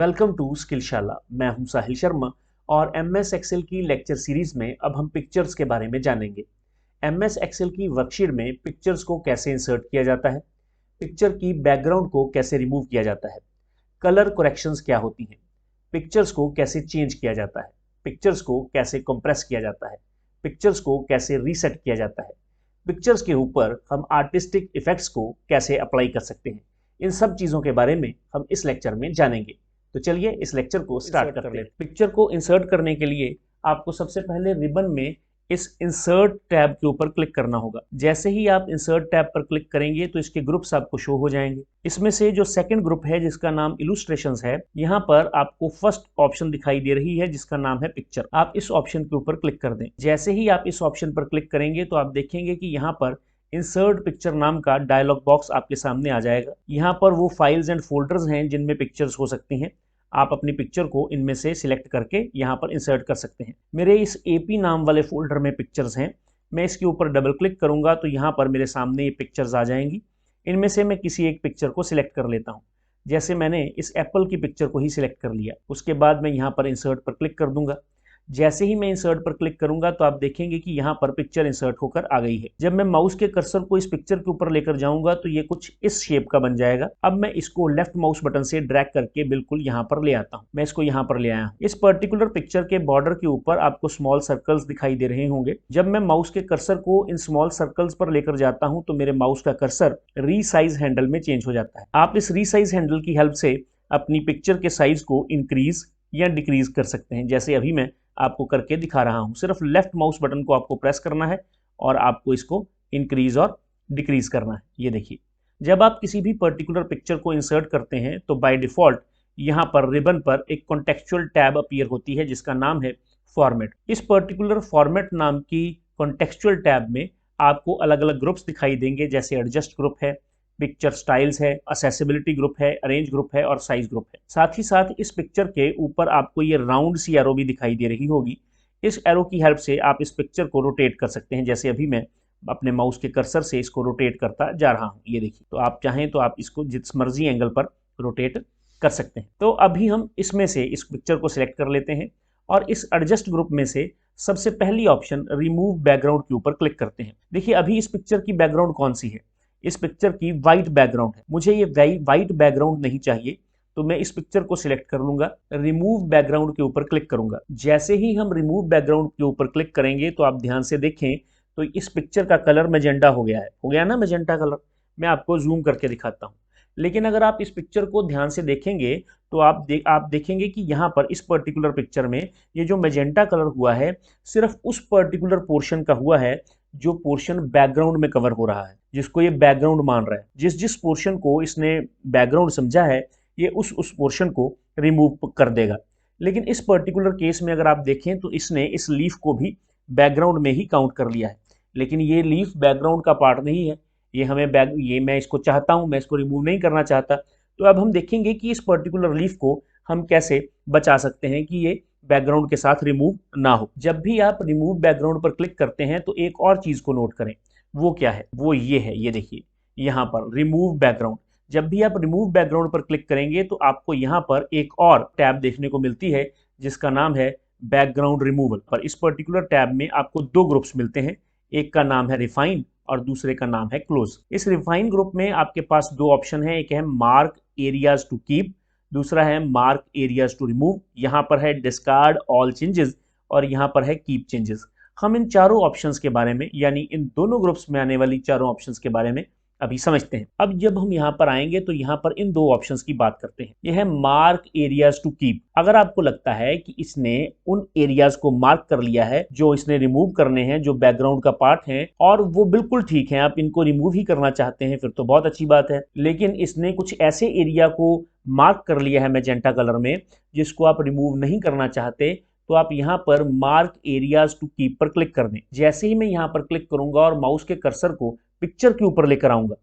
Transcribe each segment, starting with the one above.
Welcome to स्किलशाला। मैं हूं साहिल शर्मा और एमएस एक्सेल की लेक्चर सीरीज में अब हम पिक्चर्स के बारे में जानेंगे। एमएस एक्सेल की वर्कशीट में पिक्चर्स को कैसे इंसर्ट किया जाता है, पिक्चर की बैकग्राउंड को कैसे रिमूव किया जाता है, कलर करेक्शंस क्या होती हैं, पिक्चर्स को कैसे चेंज किया जाता है, पिक्चर्स को कैसे कंप्रेस किया जाता है, पिक्चर्स को कैसे रीसेट किया जाता है, पिक्चर्स के ऊपर हम आर्टिस्टिक इफेक्ट्स को कैसे अप्लाई कर सकते हैं। इन सब चीज़ों के बारे में हम इस लेक्चर में जानेंगे। तो चलिए इस लेक्चर को स्टार्ट करते हैं। पिक्चर को इंसर्ट करने के लिए आपको सबसे पहले रिबन में इस इंसर्ट टैब के ऊपर क्लिक करना होगा। जैसे ही आप इंसर्ट टैब पर क्लिक करेंगे तो इसके ग्रुप्स आपको शो हो जाएंगे। इसमें से जो सेकंड ग्रुप है जिसका नाम इलुस्ट्रेशंस है, यहाँ पर आपको फर्स्ट ऑप्शन दिखाई दे रही है जिसका नाम है पिक्चर। आप इस ऑप्शन के ऊपर क्लिक कर दें। जैसे ही आप इस ऑप्शन पर क्लिक करेंगे तो आप देखेंगे कि यहाँ पर इंसर्ट पिक्चर नाम का डायलॉग बॉक्स आपके सामने आ जाएगा। यहाँ पर वो फाइल्स एंड फोल्डर्स हैं जिनमें पिक्चर्स हो सकती हैं। आप अपनी पिक्चर को इनमें से सिलेक्ट करके यहाँ पर इंसर्ट कर सकते हैं। मेरे इस एपी नाम वाले फोल्डर में पिक्चर्स हैं। मैं इसके ऊपर डबल क्लिक करूंगा तो यहाँ पर मेरे सामने ये पिक्चर्स आ जाएंगी। इनमें से मैं किसी एक पिक्चर को सिलेक्ट कर लेता हूँ। जैसे मैंने इस एप्पल की पिक्चर को ही सिलेक्ट कर लिया। उसके बाद मैं यहाँ पर इंसर्ट पर क्लिक कर दूंगा। जैसे ही मैं इंसर्ट पर क्लिक करूंगा तो आप देखेंगे कि यहाँ पर पिक्चर इंसर्ट होकर आ गई है। जब मैं माउस के कर्सर को इस पिक्चर के ऊपर लेकर जाऊंगा तो ये कुछ इस शेप का बन जाएगा। अब मैं इसको लेफ्ट माउस बटन से ड्रैग करके बिल्कुल यहाँ पर ले आता हूँ। मैं इसको यहाँ पर ले आया हूँ। इस पर्टिकुलर पिक्चर के बॉर्डर के ऊपर आपको स्मॉल सर्कल्स दिखाई दे रहे होंगे। जब मैं माउस के कर्सर को इन स्मॉल सर्कल्स पर लेकर जाता हूँ तो मेरे माउस का कर्सर रीसाइज हैंडल में चेंज हो जाता है। आप इस रीसाइज हैंडल की हेल्प से अपनी पिक्चर के साइज को इंक्रीज या डिक्रीज कर सकते हैं। जैसे अभी मैं आपको करके दिखा रहा हूं। सिर्फ लेफ्ट माउस बटन को आपको प्रेस करना है और आपको इसको इंक्रीज और डिक्रीज करना है। ये देखिए, जब आप किसी भी पर्टिकुलर पिक्चर को इंसर्ट करते हैं तो बाय डिफॉल्ट यहाँ पर रिबन पर एक कॉन्टेक्चुअल टैब अपीयर होती है जिसका नाम है फॉर्मेट। इस पर्टिकुलर फॉर्मेट नाम की कॉन्टेक्चुअल टैब में आपको अलग अलग ग्रुप्स दिखाई देंगे। जैसे एडजस्ट ग्रुप है, पिक्चर स्टाइल्स है, असेसिबिलिटी ग्रुप है, अरेंज ग्रुप है और साइज ग्रुप है। साथ ही साथ इस पिक्चर के ऊपर आपको ये राउंड सी एरो भी दिखाई दे रही होगी। इस एरो की हेल्प से आप इस पिक्चर को रोटेट कर सकते हैं। जैसे अभी मैं अपने माउस के कर्सर से इसको रोटेट करता जा रहा हूं। ये देखिए, तो आप चाहें तो आप इसको जिस मर्जी एंगल पर रोटेट कर सकते हैं। तो अभी हम इसमें से इस पिक्चर को सिलेक्ट कर लेते हैं और इस एडजस्ट ग्रुप में से सबसे पहली ऑप्शन रिमूव बैकग्राउंड के ऊपर क्लिक करते हैं। देखिए, अभी इस पिक्चर की बैकग्राउंड कौन सी है? इस पिक्चर की वाइट बैकग्राउंड है। मुझे ये वाइट बैकग्राउंड नहीं चाहिए, तो मैं इस पिक्चर को सिलेक्ट कर लूंगा। रिमूव बैकग्राउंड के ऊपर क्लिक करूंगा। जैसे ही हम रिमूव बैकग्राउंड के ऊपर क्लिक करेंगे तो आप ध्यान से देखें तो इस पिक्चर का कलर मैजेंटा हो गया ना मैजेंटा कलर। मैं आपको जूम करके दिखाता हूँ। लेकिन अगर आप इस पिक्चर को ध्यान से देखेंगे तो आप देखेंगे कि यहाँ पर इस पर्टिकुलर पिक्चर में ये जो मैजेंटा कलर हुआ है सिर्फ उस पर्टिकुलर पोर्शन का हुआ है जो पोर्शन बैकग्राउंड में कवर हो रहा है, जिसको ये बैकग्राउंड मान रहा है। जिस जिस पोर्शन को इसने बैकग्राउंड समझा है ये उस पोर्शन को रिमूव कर देगा। लेकिन इस पर्टिकुलर केस में अगर आप देखें तो इसने इस लीफ को भी बैकग्राउंड में ही काउंट कर लिया है। लेकिन ये लीफ बैकग्राउंड का पार्ट नहीं है। ये मैं इसको चाहता हूं, मैं इसको रिमूव नहीं करना चाहता। तो अब हम देखेंगे कि इस पर्टिकुलर लीफ को हम कैसे बचा सकते हैं कि ये बैकग्राउंड के साथ रिमूव ना हो। जब भी आप रिमूव बैकग्राउंड पर क्लिक करते हैं तो एक और चीज को नोट करें। वो क्या है? वो ये है, ये देखिए यहाँ पर रिमूव बैकग्राउंड। जब भी आप रिमूव बैकग्राउंड पर क्लिक करेंगे तो आपको यहाँ पर एक और टैब देखने को मिलती है जिसका नाम है बैकग्राउंड रिमूवल। पर इस पर्टिकुलर टैब में आपको दो ग्रुप्स मिलते हैं। एक का नाम है रिफाइन और दूसरे का नाम है क्लोज। इस रिफाइन ग्रुप में आपके पास दो ऑप्शन है। एक है मार्क एरियाज टू कीप, दूसरा है मार्क एरियाज टू रिमूव। यहाँ पर है डिस्कार्ड ऑल चेंजेस और यहाँ पर है कीप चेंजेस। हम इन चारों ऑप्शंस के बारे में, यानी इन दोनों ग्रुप्स में आने वाली चारों ऑप्शंस के बारे में अभी समझते हैं। अब जब हम यहाँ पर आएंगे तो यहाँ पर इन दो ऑप्शंस की बात करते हैं। यह है मार्क एरियाज टू कीप। अगर आपको लगता है कि इसने उन एरियाज को मार्क कर लिया है जो इसने रिमूव करने हैं, जो बैकग्राउंड का पार्ट है, और वो बिल्कुल ठीक है, आप इनको रिमूव ही करना चाहते हैं, फिर तो बहुत अच्छी बात है। लेकिन इसने कुछ ऐसे एरिया को मार्क कर लिया है मैजेंटा कलर में जिसको आप रिमूव नहीं करना चाहते, तो आप यहाँ पर मार्क एरियाज टू कीप पर क्लिक कर दें। जैसे ही मैं यहाँ पर क्लिक करूंगा और माउस के कर्सर को पिक्चर के ऊपर लेकर आऊंगा,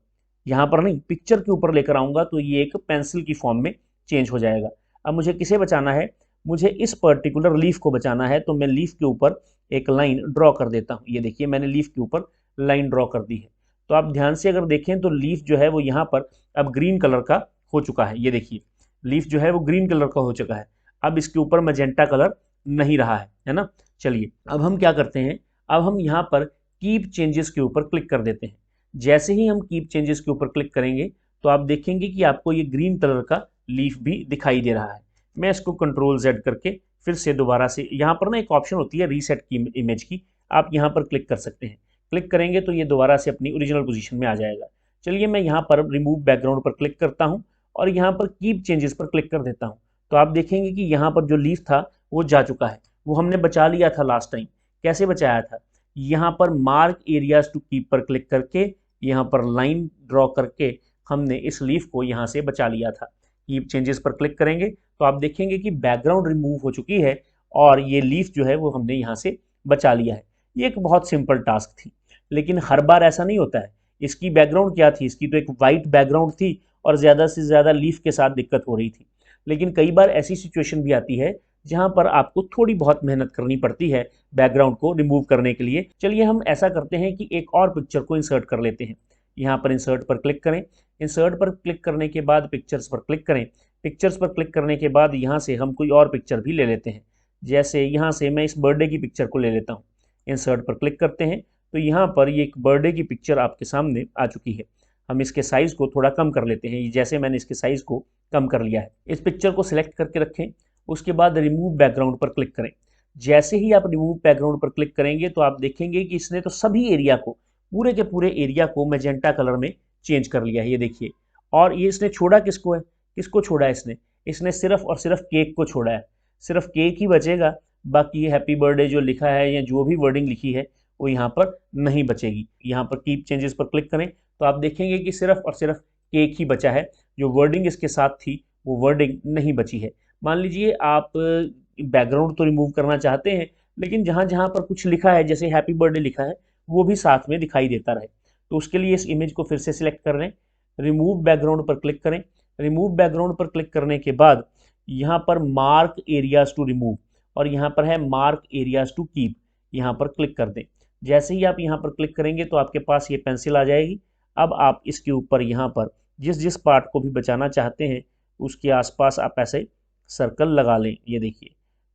यहाँ पर नहीं, पिक्चर के ऊपर लेकर आऊंगा, तो ये एक पेंसिल की फॉर्म में चेंज हो जाएगा। अब मुझे किसे बचाना है? मुझे इस पर्टिकुलर लीफ को बचाना है। तो मैं लीफ के ऊपर एक लाइन ड्रॉ कर देता हूँ। ये देखिए, मैंने लीफ के ऊपर लाइन ड्रॉ कर दी है। तो आप ध्यान से अगर देखें तो लीफ जो है वो यहाँ पर अब ग्रीन कलर का हो चुका है। ये देखिए, लीफ जो है वो ग्रीन कलर का हो चुका है, अब इसके ऊपर मजेंटा कलर नहीं रहा है ना। चलिए अब हम क्या करते हैं, अब हम यहाँ पर कीप चेंजेस के ऊपर क्लिक कर देते हैं। जैसे ही हम कीप चेंजेस के ऊपर क्लिक करेंगे तो आप देखेंगे कि आपको ये ग्रीन कलर का लीफ भी दिखाई दे रहा है। मैं इसको कंट्रोल Z करके फिर से दोबारा से, यहाँ पर ना एक ऑप्शन होती है रीसेट की इमेज की, आप यहाँ पर क्लिक कर सकते हैं। क्लिक करेंगे तो ये दोबारा से अपनी ओरिजिनल पोजीशन में आ जाएगा। चलिए मैं यहाँ पर रिमूव बैकग्राउंड पर क्लिक करता हूँ और यहाँ पर कीप चेंजेस पर क्लिक कर देता हूँ। तो आप देखेंगे कि यहाँ पर जो लीफ था वो जा चुका है, वो हमने बचा लिया था लास्ट टाइम। कैसे बचाया था, यहाँ पर मार्क एरियाज टू कीप पर क्लिक करके यहाँ पर लाइन ड्रॉ करके हमने इस लीफ को यहाँ से बचा लिया था। कीप चेंजेस पर क्लिक करेंगे तो आप देखेंगे कि बैकग्राउंड रिमूव हो चुकी है और ये लीफ जो है वो हमने यहाँ से बचा लिया है। ये एक बहुत सिंपल टास्क थी, लेकिन हर बार ऐसा नहीं होता है। इसकी बैकग्राउंड क्या थी, इसकी तो एक वाइट बैकग्राउंड थी और ज़्यादा से ज़्यादा लीफ के साथ दिक्कत हो रही थी। लेकिन कई बार ऐसी सिचुएशन भी आती है जहाँ पर आपको थोड़ी बहुत मेहनत करनी पड़ती है बैकग्राउंड को रिमूव करने के लिए। चलिए हम ऐसा करते हैं कि एक और पिक्चर को इंसर्ट कर लेते हैं। यहाँ पर इंसर्ट पर क्लिक करें, इंसर्ट पर क्लिक करने के बाद पिक्चर्स पर क्लिक करें। पिक्चर्स पर क्लिक करने के बाद यहाँ से हम कोई और पिक्चर भी ले लेते हैं। जैसे यहाँ से मैं इस बर्थडे की पिक्चर को ले लेता हूँ। इंसर्ट पर क्लिक करते हैं तो यहाँ पर ये एक बर्थडे की पिक्चर आपके सामने आ चुकी है। हम इसके साइज़ को थोड़ा कम कर लेते हैं, जैसे मैंने इसके साइज़ को कम कर लिया है। इस पिक्चर को सिलेक्ट करके रखें, उसके बाद रिमूव बैकग्राउंड पर क्लिक करें। जैसे ही आप रिमूव बैकग्राउंड पर क्लिक करेंगे तो आप देखेंगे कि इसने तो सभी एरिया को, पूरे के पूरे एरिया को मैजेंटा कलर में चेंज कर लिया है, ये देखिए। और ये इसने छोड़ा किसको है, किसको छोड़ा है इसने, इसने सिर्फ और सिर्फ केक को छोड़ा है। सिर्फ केक ही बचेगा, बाकी ये हैप्पी बर्थडे जो लिखा है या जो भी वर्डिंग लिखी है वो यहाँ पर नहीं बचेगी। यहाँ पर कीप चेंजेस पर क्लिक करें तो आप देखेंगे कि सिर्फ और सिर्फ केक ही बचा है, जो वर्डिंग इसके साथ थी वो वर्डिंग नहीं बची है। मान लीजिए आप बैकग्राउंड तो रिमूव करना चाहते हैं, लेकिन जहाँ जहाँ पर कुछ लिखा है, जैसे हैप्पी बर्थडे लिखा है, वो भी साथ में दिखाई देता रहे, तो उसके लिए इस इमेज को फिर से सिलेक्ट कर लें, रिमूव बैकग्राउंड पर क्लिक करें। रिमूव बैकग्राउंड पर क्लिक करने के बाद यहाँ पर मार्क एरियाज टू रिमूव और यहाँ पर है मार्क एरियाज टू कीप, यहाँ पर क्लिक कर दें। जैसे ही आप यहाँ पर क्लिक करेंगे तो आपके पास ये पेंसिल आ जाएगी। अब आप इसके ऊपर यहाँ पर जिस जिस पार्ट को भी बचाना चाहते हैं उसके आसपास आप ऐसे सर्कल लगा लें। ये देखिए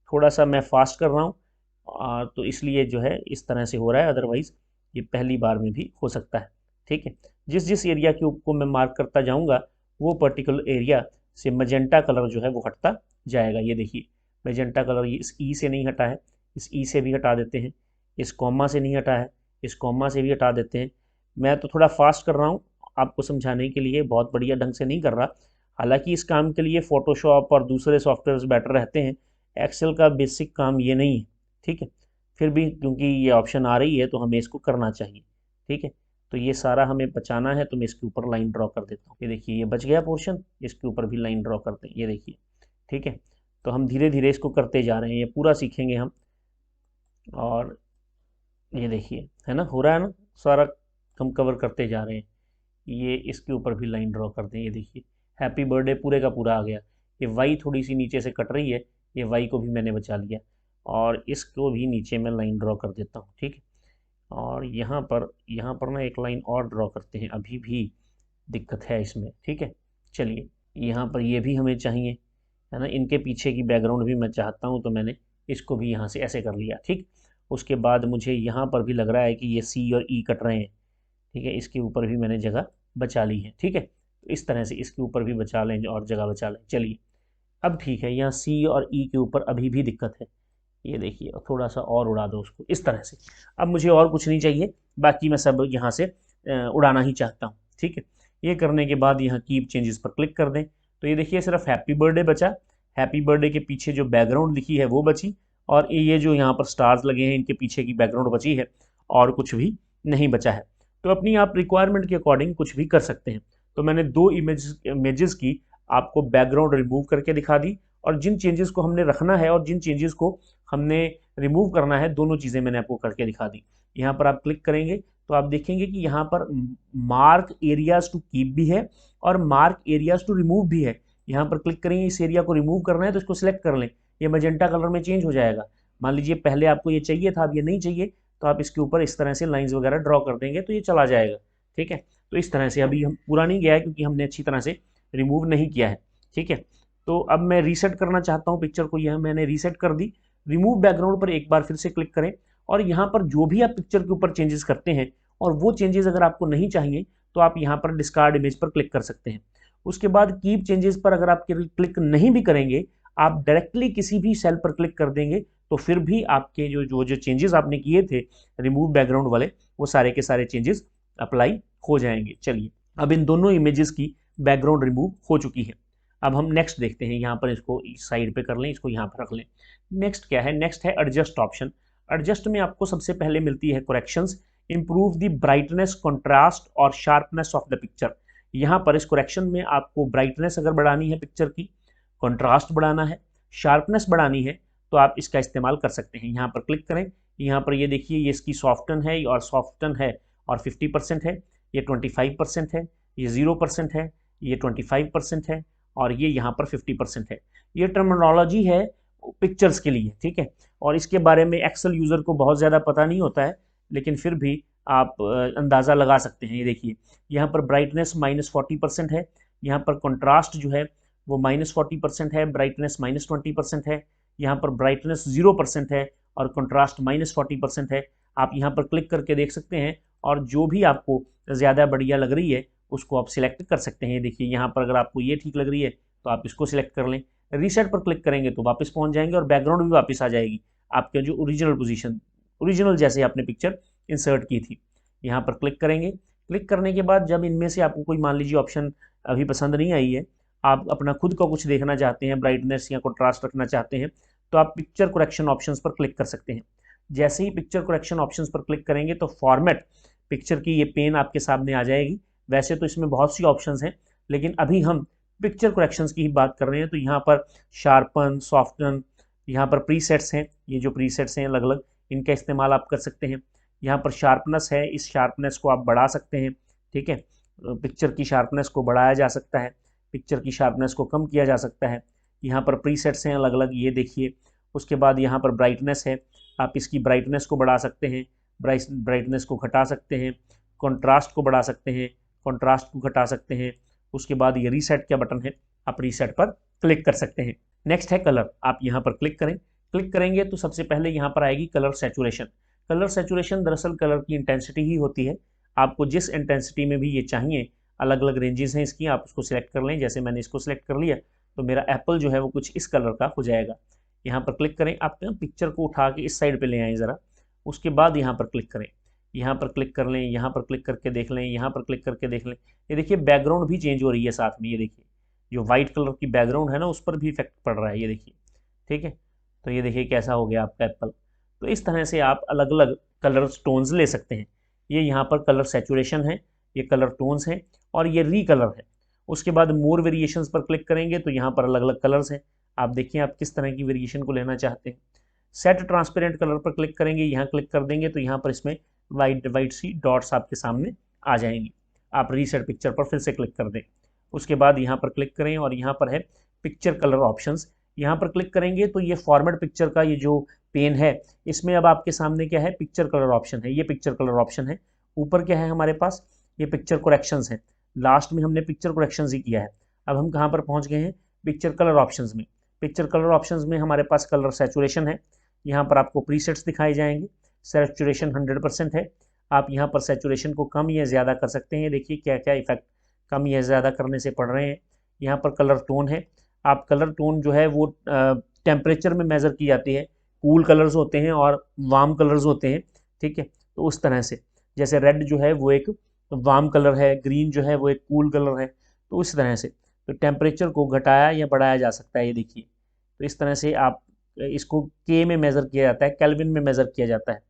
थोड़ा सा मैं फास्ट कर रहा हूँ तो इसलिए जो है इस तरह से हो रहा है, अदरवाइज़ ये पहली बार में भी हो सकता है। ठीक है, जिस जिस एरिया के ऊपर मैं मार्क करता जाऊँगा वो पर्टिकुलर एरिया से मजेंटा कलर जो है वो हटता जाएगा। ये देखिए मजेंटा कलर ये इस ई से नहीं हटा है, इस ई से भी हटा देते हैं, इस कॉमा से नहीं हटा है, इस कॉमा से भी हटा देते हैं। मैं तो थोड़ा फास्ट कर रहा हूँ आपको समझाने के लिए, बहुत बढ़िया ढंग से नहीं कर रहा। हालांकि इस काम के लिए फ़ोटोशॉप और दूसरे सॉफ्टवेयर बेटर रहते हैं, एक्सेल का बेसिक काम ये नहीं है। ठीक है, फिर भी क्योंकि ये ऑप्शन आ रही है तो हमें इसको करना चाहिए। ठीक है, तो ये सारा हमें बचाना है तो मैं इसके ऊपर लाइन ड्रॉ कर देता हूँ। ये देखिए ये बच गया पोर्शन, इसके ऊपर भी लाइन ड्रॉ करते हैं। ये देखिए ठीक है, तो हम धीरे धीरे इसको करते जा रहे हैं, ये पूरा सीखेंगे हम। और ये देखिए है ना, हो रहा है ना, सारा हम कवर करते जा रहे हैं। ये इसके ऊपर भी लाइन ड्रॉ कर दें। ये देखिए हैप्पी बर्थडे पूरे का पूरा आ गया। ये वाई थोड़ी सी नीचे से कट रही है, ये वाई को भी मैंने बचा लिया और इसको भी नीचे में लाइन ड्रॉ कर देता हूँ। ठीक है, और यहाँ पर ना एक लाइन और ड्रॉ करते हैं, अभी भी दिक्कत है इसमें। ठीक है, चलिए यहाँ पर ये भी हमें चाहिए है ना, इनके पीछे की बैकग्राउंड भी मैं चाहता हूँ तो मैंने इसको भी यहाँ से ऐसे कर लिया। ठीक, उसके बाद मुझे यहाँ पर भी लग रहा है कि ये सी और ई कट रहे हैं। ठीक है, इसके ऊपर भी मैंने जगह बचा ली है। ठीक है, तो इस तरह से इसके ऊपर भी बचा लें और जगह बचा लें। चलिए अब ठीक है, यहाँ सी और ई के ऊपर अभी भी दिक्कत है। ये देखिए थोड़ा सा और उड़ा दो उसको इस तरह से। अब मुझे और कुछ नहीं चाहिए, बाकी मैं सब यहाँ से उड़ाना ही चाहता हूँ। ठीक है, ये करने के बाद यहाँ कीप चेंजेस पर क्लिक कर दें तो ये देखिए सिर्फ हैप्पी बर्थडे बचा। हैप्पी बर्थडे के पीछे जो बैकग्राउंड लिखी है वो बची और ये जो यहाँ पर स्टार्स लगे हैं इनके पीछे की बैकग्राउंड बची है और कुछ भी नहीं बचा है। तो अपनी आप रिक्वायरमेंट के अकॉर्डिंग कुछ भी कर सकते हैं। तो मैंने दो इमेजेस की आपको बैकग्राउंड रिमूव करके दिखा दी और जिन चेंजेस को हमने रखना है और जिन चेंजेस को हमने रिमूव करना है दोनों चीज़ें मैंने आपको करके दिखा दी। यहाँ पर आप क्लिक करेंगे तो आप देखेंगे कि यहाँ पर मार्क एरियाज टू कीप भी है और मार्क एरियाज टू रिमूव भी है। यहाँ पर क्लिक करेंगे, इस एरिया को रिमूव करना है तो इसको सिलेक्ट कर लें, ये मैजेंटा कलर में चेंज हो जाएगा। मान लीजिए पहले आपको ये चाहिए था, अब ये नहीं चाहिए, तो आप इसके ऊपर इस तरह से लाइंस वगैरह ड्रॉ कर देंगे तो ये चला जाएगा। ठीक है, तो इस तरह से अभी हम पूरा नहीं गया है क्योंकि हमने अच्छी तरह से रिमूव नहीं किया है। ठीक है, तो अब मैं रीसेट करना चाहता हूँ पिक्चर को, यह मैंने रीसेट कर दी। रिमूव बैकग्राउंड पर एक बार फिर से क्लिक करें और यहाँ पर जो भी आप पिक्चर के ऊपर चेंजेस करते हैं और वो चेंजेस अगर आपको नहीं चाहिए तो आप यहाँ पर डिस्कार्ड इमेज पर क्लिक कर सकते हैं। उसके बाद कीप चेंजेस पर अगर आप क्लिक नहीं भी करेंगे, आप डायरेक्टली किसी भी सेल पर क्लिक कर देंगे तो फिर भी आपके जो चेंजेस आपने किए थे रिमूव बैकग्राउंड वाले, वो सारे के सारे चेंजेस अप्लाई हो जाएंगे। चलिए, अब इन दोनों इमेजेस की बैकग्राउंड रिमूव हो चुकी है। अब हम नेक्स्ट देखते हैं, यहाँ पर इसको इस साइड पे कर लें, इसको यहाँ पर रख लें। नेक्स्ट क्या है? नेक्स्ट है एडजस्ट ऑप्शन। एडजस्ट में आपको सबसे पहले मिलती है corrections, improve the brightness, contrast और शार्पनेस ऑफ द पिक्चर। यहाँ पर इस करेक्शन में आपको ब्राइटनेस अगर बढ़ानी है पिक्चर की, कंट्रास्ट बढ़ाना है, शार्पनेस बढ़ानी है, तो आप इसका इस्तेमाल कर सकते हैं। यहाँ पर क्लिक करें, यहाँ पर ये देखिए ये इसकी सॉफ्टन है और सॉफ्टन है और 50% है, ये 25% है, ये 0% है, ये 25% है और ये यहाँ पर 50% है। ये टर्मिनोलॉजी है पिक्चर्स के लिए, ठीक है। और इसके बारे में एक्सेल यूज़र को बहुत ज़्यादा पता नहीं होता है, लेकिन फिर भी आप अंदाज़ा लगा सकते हैं। ये देखिए यहाँ पर ब्राइटनेस -40% है, यहाँ पर कंट्रास्ट जो है वो -40% है, ब्राइटनेस -20% है, यहाँ पर ब्राइटनेस 0% है और कंट्रास्ट -40% है। आप यहाँ पर क्लिक करके देख सकते हैं और जो भी आपको ज़्यादा बढ़िया लग रही है उसको आप सिलेक्ट कर सकते हैं। देखिए यहाँ पर अगर आपको ये ठीक लग रही है तो आप इसको सिलेक्ट कर लें। रीसेट पर क्लिक करेंगे तो वापस पहुँच जाएंगे और बैकग्राउंड भी वापस आ जाएगी आपके जो ओरिजिनल पोजीशन, ओरिजिनल जैसे आपने पिक्चर इंसर्ट की थी। यहाँ पर क्लिक करेंगे। क्लिक करने के बाद जब इनमें से आपको कोई मान लीजिए ऑप्शन अभी पसंद नहीं आई है, आप अपना खुद का कुछ देखना चाहते हैं, ब्राइटनेस या कंट्रास्ट रखना चाहते हैं, तो आप पिक्चर करेक्शन ऑप्शंस पर क्लिक कर सकते हैं। जैसे ही पिक्चर करेक्शन ऑप्शंस पर क्लिक करेंगे तो फॉर्मेट पिक्चर की ये पेन आपके सामने आ जाएगी। वैसे तो इसमें बहुत सी ऑप्शंस हैं, लेकिन अभी हम पिक्चर करेक्शंस की ही बात कर रहे हैं। तो यहाँ पर शार्पन, सॉफ्टन, यहाँ पर प्रीसेट्स हैं, ये जो प्रीसेट्स हैं अलग अलग, इनका इस्तेमाल आप कर सकते हैं। यहाँ पर शार्पनेस है, इस शार्पनेस को आप बढ़ा सकते हैं, ठीक है। पिक्चर की शार्पनेस को बढ़ाया जा सकता है, पिक्चर की शार्पनेस को कम किया जा सकता है। यहाँ पर प्रीसेट्स हैं अलग अलग, ये देखिए। उसके बाद यहाँ पर ब्राइटनेस है, आप इसकी ब्राइटनेस को बढ़ा सकते हैं, ब्राइटनेस को घटा सकते हैं, कंट्रास्ट को बढ़ा सकते हैं, कंट्रास्ट को घटा सकते हैं। उसके बाद ये रीसेट का बटन है, आप रीसेट पर क्लिक कर सकते हैं। नेक्स्ट है कलर, आप यहाँ पर क्लिक करें। क्लिक करेंगे तो सबसे पहले यहाँ पर आएगी कलर सैचुरेशन। कलर सैचुरेशन दरअसल कलर की इंटेंसिटी ही होती है। आपको जिस इंटेंसिटी में भी ये चाहिए, अलग अलग रेंजेस हैं इसकी, आप उसको सिलेक्ट कर लें। जैसे मैंने इसको सिलेक्ट कर लिया तो मेरा एप्पल जो है वो कुछ इस कलर का हो जाएगा। यहाँ पर क्लिक करें, आप पिक्चर को उठा के इस साइड पे ले आएँ ज़रा। उसके बाद यहाँ पर क्लिक करें, यहाँ पर क्लिक कर लें, यहाँ पर क्लिक करके देख लें, यहाँ पर क्लिक करके देख लें। ये देखिए बैकग्राउंड भी चेंज हो रही है साथ में, ये देखिए जो वाइट कलर की बैकग्राउंड है ना उस पर भी इफेक्ट पड़ रहा है, ये देखिए, ठीक है। तो ये देखिए कैसा हो गया आपका एप्पल। तो इस तरह से आप अलग अलग कलर टोन्स ले सकते हैं। ये यहाँ पर कलर सैचुरेशन है, ये कलर टोन्स हैं और ये री कलर है। उसके बाद मोर वेरिएशंस पर क्लिक करेंगे तो यहाँ पर अलग अलग कलर्स हैं। आप देखिए आप किस तरह की वेरिएशन को लेना चाहते हैं। सेट ट्रांसपेरेंट कलर पर क्लिक करेंगे, यहाँ क्लिक कर देंगे तो यहाँ पर इसमें वाइट वाइट सी डॉट्स आपके सामने आ जाएंगी। आप रीसेट पिक्चर पर फिर से क्लिक कर दें। उसके बाद यहाँ पर क्लिक करें और यहाँ पर है पिक्चर कलर ऑप्शंस। यहाँ पर क्लिक करेंगे तो ये फॉर्मेट पिक्चर का ये जो पेन है, इसमें अब आपके सामने क्या है, पिक्चर कलर ऑप्शन है। ये पिक्चर कलर ऑप्शन है। ऊपर क्या है हमारे पास, ये पिक्चर करेक्शंस है। लास्ट में हमने पिक्चर करेक्शंस ही किया है। अब हम कहाँ पर पहुँच गए हैं, पिक्चर कलर ऑप्शंस में। पिक्चर कलर ऑप्शंस में हमारे पास कलर सैचुरेशन है। यहाँ पर आपको प्रीसेट्स दिखाए जाएंगे। सैचुरेशन 100% है। आप यहाँ पर सैचुरेशन को कम या ज़्यादा कर सकते हैं। देखिए क्या क्या इफेक्ट कम या ज़्यादा करने से पड़ रहे हैं। यहाँ पर कलर टोन है। आप कलर टोन जो है वो टेम्परेचर में मेज़र की जाती है। कूल कलर्स होते हैं और वार्म कलर्स होते हैं, ठीक है। तो उस तरह से जैसे रेड जो है वो एक वार्म कलर है, ग्रीन जो है वो एक कूल कलर है। तो उस तरह से तो टेम्परेचर को घटाया या बढ़ाया जा सकता है। ये देखिए तो इस तरह से आप इसको के में मेज़र किया जाता है, केल्विन में मेज़र किया जाता है।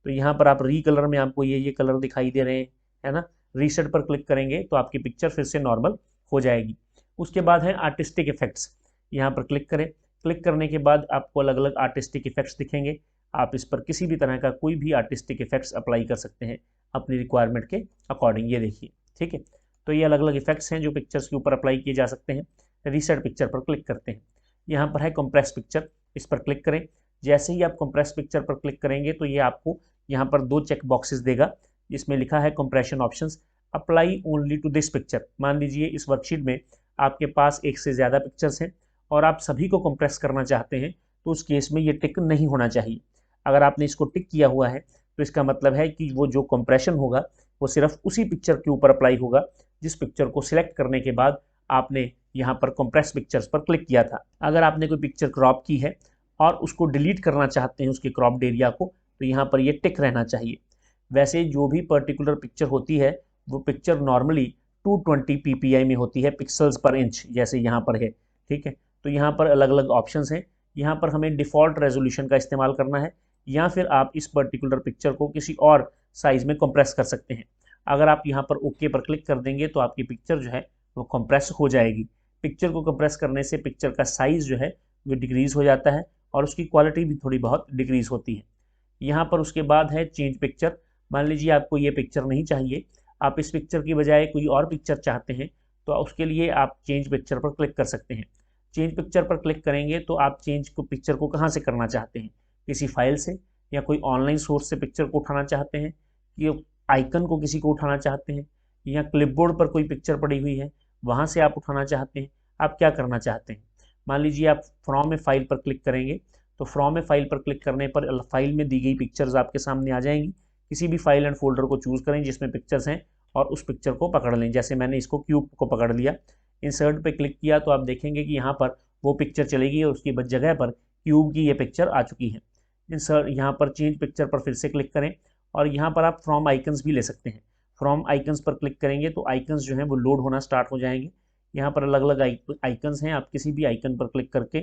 तो यहाँ पर आप री कलर में आपको ये कलर दिखाई दे रहे हैं, है ना। रीसेट पर क्लिक करेंगे तो आपकी पिक्चर फिर से नॉर्मल हो जाएगी। उसके बाद है आर्टिस्टिक इफेक्ट्स। यहाँ पर क्लिक करें। क्लिक करने के बाद आपको अलग अलग आर्टिस्टिक इफेक्ट्स दिखेंगे। आप इस पर किसी भी तरह का कोई भी आर्टिस्टिक इफेक्ट्स अप्लाई कर सकते हैं अपनी रिक्वायरमेंट के अकॉर्डिंग। ये देखिए, ठीक है। तो ये अलग अलग इफेक्ट्स हैं जो पिक्चर्स के ऊपर अप्लाई किए जा सकते हैं। रीसेट पिक्चर पर क्लिक करते हैं। यहाँ पर है कंप्रेस पिक्चर, इस पर क्लिक करें। जैसे ही आप कंप्रेस पिक्चर पर क्लिक करेंगे तो ये आपको यहाँ पर 2 चेक बॉक्सेस देगा जिसमें लिखा है compression options, apply only to this picture. मान लीजिए इस वर्कशीट में आपके पास एक से ज़्यादा पिक्चर्स हैं और आप सभी को कंप्रेस करना चाहते हैं तो उस केस में ये टिक नहीं होना चाहिए। अगर आपने इसको टिक किया हुआ है तो इसका मतलब है कि वो जो कंप्रेशन होगा वो सिर्फ उसी पिक्चर के ऊपर अप्लाई होगा जिस पिक्चर को सिलेक्ट करने के बाद आपने यहाँ पर कंप्रेस पिक्चर्स पर क्लिक किया था। अगर आपने कोई पिक्चर क्रॉप की है और उसको डिलीट करना चाहते हैं उसके क्रॉप्ड एरिया को, तो यहाँ पर ये टिक रहना चाहिए। वैसे जो भी पर्टिकुलर पिक्चर होती है वो पिक्चर नॉर्मली 220 ppi में होती है, पिक्सल्स पर इंच, जैसे यहाँ पर है। ठीक है, तो यहाँ पर अलग अलग ऑप्शंस हैं। यहाँ पर हमें डिफ़ॉल्ट रेजोल्यूशन का इस्तेमाल करना है या फिर आप इस पर्टिकुलर पिक्चर को किसी और साइज़ में कंप्रेस कर सकते हैं। अगर आप यहाँ पर ओके पर क्लिक कर देंगे तो आपकी पिक्चर जो है वो कंप्रेस हो जाएगी। पिक्चर को कंप्रेस करने से पिक्चर का साइज़ जो है वो डिक्रीज़ हो जाता है और उसकी क्वालिटी भी थोड़ी बहुत डिक्रीज़ होती है। यहाँ पर उसके बाद है चेंज पिक्चर। मान लीजिए आपको ये पिक्चर नहीं चाहिए, आप इस पिक्चर की बजाय कोई और पिक्चर चाहते हैं, तो उसके लिए आप चेंज पिक्चर पर क्लिक कर सकते हैं। चेंज पिक्चर पर क्लिक करेंगे तो आप चेंज को पिक्चर को कहाँ से करना चाहते हैं, किसी फाइल से या कोई ऑनलाइन सोर्स से पिक्चर को उठाना चाहते हैं, कि आइकन को किसी को उठाना चाहते हैं, या क्लिपबोर्ड पर कोई पिक्चर पड़ी हुई है वहाँ से आप उठाना चाहते हैं, आप क्या करना चाहते हैं। मान लीजिए आप फ्रॉम ए फाइल पर क्लिक करेंगे तो फ्रॉम ए फाइल पर क्लिक करने पर फाइल में दी गई पिक्चर्स आपके सामने आ जाएंगी। किसी भी फाइल एंड फोल्डर को चूज़ करें जिसमें पिक्चर्स हैं और उस पिक्चर को पकड़ लें। जैसे मैंने इसको क्यूब को पकड़ लिया, इंसर्ट पे क्लिक किया तो आप देखेंगे कि यहाँ पर वो पिक्चर चलेगी और उसकी जगह पर क्यूब की ये पिक्चर आ चुकी है। इंसर्ट यहाँ पर चेंज पिक्चर पर फिर से क्लिक करें और यहाँ पर आप फ्रॉम आइकन्स भी ले सकते हैं। फ्रॉम आइकन्स पर क्लिक करेंगे तो आइकन्स जो हैं वो लोड होना स्टार्ट हो जाएंगे। यहाँ पर अलग अलग आइकन्स हैं, आप किसी भी आइकन पर क्लिक करके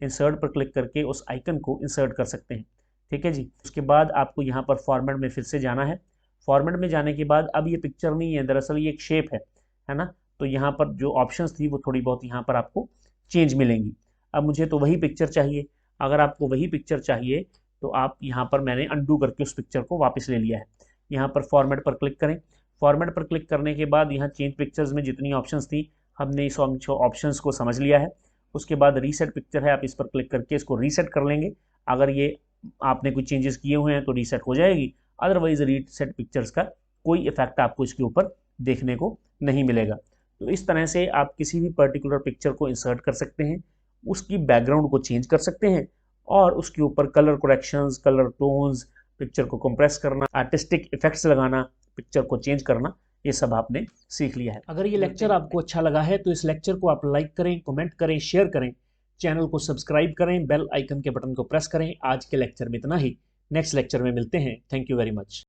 इंसर्ट पर क्लिक करके उस आइकन को इंसर्ट कर सकते हैं। ठीक है जी। उसके बाद आपको यहाँ पर फॉर्मेट में फिर से जाना है। फॉर्मेट में जाने के बाद अब ये पिक्चर नहीं है, दरअसल ये एक शेप है ना। तो यहाँ पर जो ऑप्शंस थी वो थोड़ी बहुत यहाँ पर आपको चेंज मिलेंगी। अब मुझे तो वही पिक्चर चाहिए। अगर आपको वही पिक्चर चाहिए तो आप यहाँ पर मैंने अंडू करके उस पिक्चर को वापस ले लिया है। यहाँ पर फॉर्मेट पर क्लिक करें। फॉर्मेट पर क्लिक करने के बाद यहाँ चेंज पिक्चर्स में जितनी ऑप्शंस थी हमने इस ऑप्शंस को समझ लिया है। उसके बाद रीसेट पिक्चर है, आप इस पर क्लिक करके इसको रीसेट कर लेंगे। अगर ये आपने कोई चेंजेस किए हुए हैं तो रीसेट हो जाएगी, अदरवाइज रीसेट पिक्चर्स का कोई इफेक्ट आपको इसके ऊपर देखने को नहीं मिलेगा। तो इस तरह से आप किसी भी पर्टिकुलर पिक्चर को इंसर्ट कर सकते हैं, उसकी बैकग्राउंड को चेंज कर सकते हैं और उसके ऊपर colour corrections, colour tones, picture को कंप्रेस करना, आर्टिस्टिक इफेक्ट्स लगाना, पिक्चर को चेंज करना, ये सब आपने सीख लिया है। अगर ये लेक्चर आपको अच्छा लगा है तो इस लेक्चर को आप लाइक करें, कमेंट करें, शेयर करें, चैनल को सब्सक्राइब करें, बेल आइकन के बटन को प्रेस करें। आज के लेक्चर में इतना ही, नेक्स्ट लेक्चर में मिलते हैं। Thank you very much.